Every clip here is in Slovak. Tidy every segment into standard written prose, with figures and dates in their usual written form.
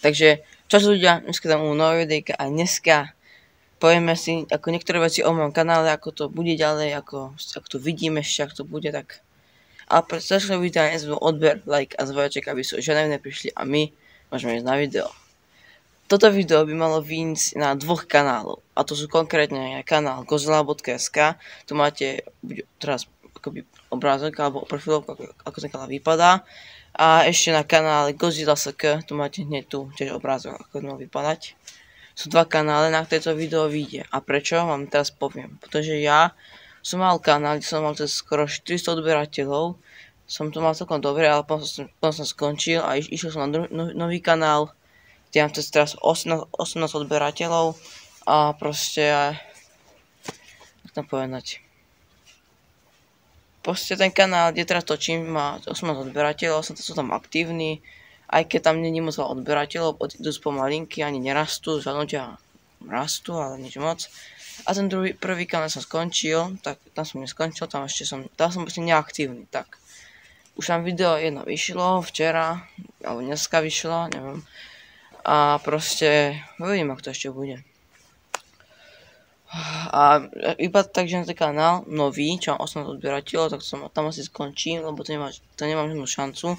Takže čas ľudia, dneska tam nové videjka a dneska povieme si ako niektoré veci o mojom kanále, ako to bude ďalej, ako to vidíme ešte, ako to bude, tak. Ale pre začal videa nezvol odber, like a zvojaček, aby sú žiadne neprišli a my môžeme ísť na video. Toto video by malo výjsť na dvoch kanálov, a to sú konkrétne kanál gozilla.sk, tu máte teraz akoby obrázok alebo profilovku, ako ten kanál vypadá. A ešte na kanále Godzilla.sk, tu máte hneď tu tiež obrázok, ako to má vypadať. Sú dva kanály, na ktoré to video vyjde. A prečo? Vám teraz poviem. Pretože ja som mal kanál, kde som mal skoro 400 odberateľov. Som to mal celkom dobre, ale potom som skončil a išiel som na nový kanál, kde mám teraz 18 odberateľov. A proste, jak tam povedať. Proste ten kanál, kde teraz točím, má 18 odberateľov, sú tam aktívni, aj keď tam není moc odberateľov, idú spomalinky, ani nerastú, zhodnotia rastú, ale nič moc. A ten prvý kanál som skončil, tak tam som neskončil, tam som proste neaktívny, tak. Už tam video jedno vyšlo, včera, alebo dneska vyšlo, neviem. A proste, uvidím, ako to ešte bude. A iba tak, že na ten kanál nový, čo mám 18 odberateľov, tak tam asi skončím, lebo to nemám žiadnu šancu.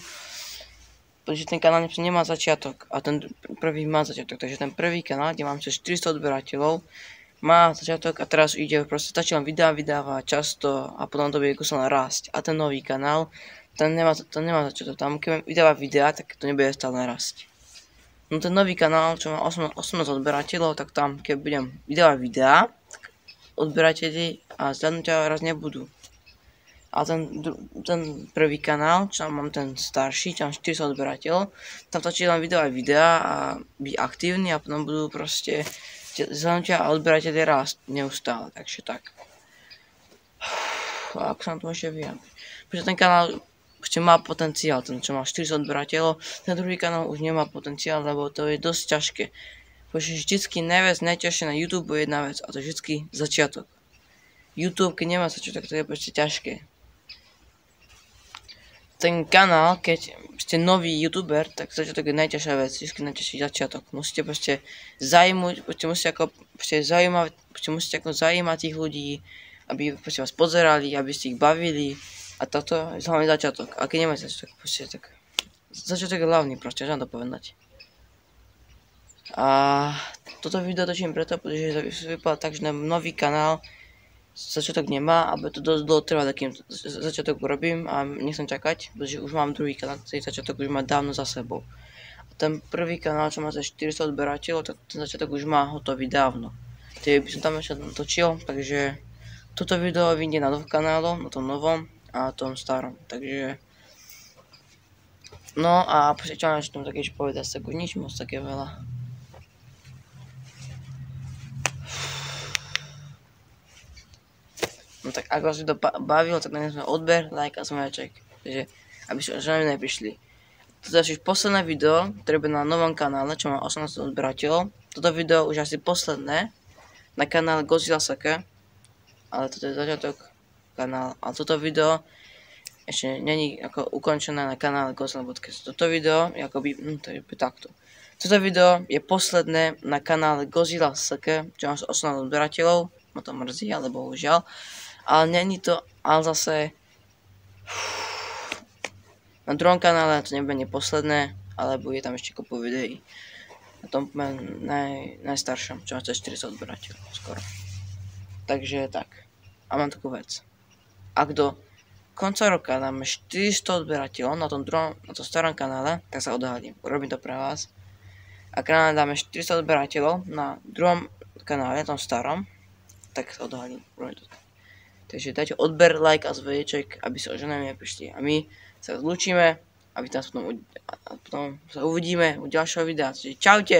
Pretože ten kanál nemá začiatok a ten prvý má začiatok. Takže ten prvý kanál, kde mám cez 400 odberateľov, má začiatok a teraz ide proste, stačí len videa vydávať často a potom to bude kusno rásť. A ten nový kanál, ten nemá začiatok. Tam keď vydáva videa, tak to nebude stále rásť. No ten nový kanál, čo má 18 odberateľov, tak tam, keď budem vydávať videá, tak odberateľi a zhľadnutia raz nebudú. A ten prvý kanál, čo mám ten starší, čo mám 400 odberateľov, tam stačí len vydávať videá a byť aktívny a potom budú proste zhľadnutia a odberateľi rásť neustále, takže tak. A ako sa na to ešte vyjadriť? Pretože ten kanál ešte má potenciál, ten čo má 400 odberateľov, ten druhý kanál už nemá potenciál, lebo to je dosť ťažké. Pretože vždycky najťažšie na YouTube je jedna vec a to je vždycky začiatok. YouTube, keď nemá začiatok, to je proste ťažké. Ten kanál, keď ste nový YouTuber, tak začiatok je najťažšia vec, vždycky najťažší začiatok. Musíte proste musíte zaujímať tých ľudí, aby proste vás pozerali, aby ste ich bavili. A toto je hlavný začiatok. A keď nemáte začiatok, proste tak. Začiatok je hlavný, proste, že to povedať. A toto video točím preto, pretože vypadá tak, že nový kanál začiatok nemá, aby to dosť dlho trvá, takým začiatok urobím a nechcem čakať, pretože už mám druhý kanál, ktorý začiatok už má dávno za sebou. A ten prvý kanál, čo má za 400 odberateľov, tak ten začiatok už má hotový dávno. Takže by som tam ešte točil, takže toto video vyjde na dvoch kanáloch, na tom novom a tom starom, takže no a čo mám ešte tam také povedať, tak už nič moc také veľa. No tak ak vás video bavilo, tak dajte odber, like a zvojaček, takže aby ste už neprišli. Toto je posledné video, ktoré bude na novom kanále, čo má 18 odberateľov. Toto video už asi posledné na kanále Godzilla.sk, ale toto je začiatok kanál, ale toto video ešte není ako ukončené na kanále Godzilla.sk. Toto video je akoby, to je takto. Toto video je posledné na kanále Godzilla.sk, čo má 18 odberateľov, ma to mrzí, ale bohužiaľ. Ale není to, ale zase na druhom kanále to nebude posledné, ale bude tam ešte kopu videí. Na tom najstaršom, čo má 40 odberateľov skoro. Takže tak. A mám takú vec. Ak do konca roka dáme 400 odberateľov na tom starom kanále, tak sa odhalím. Urobím to pre vás. Ak dáme 400 odberateľov na druhom kanále, tom starom, tak sa odhalím. Urobím to tak. Takže dajte odber, like a zvedeček, aby sa už neprišli. A my sa zlúčime, aby tam potom sa uvidíme u ďalšieho videa. Čiže čaute!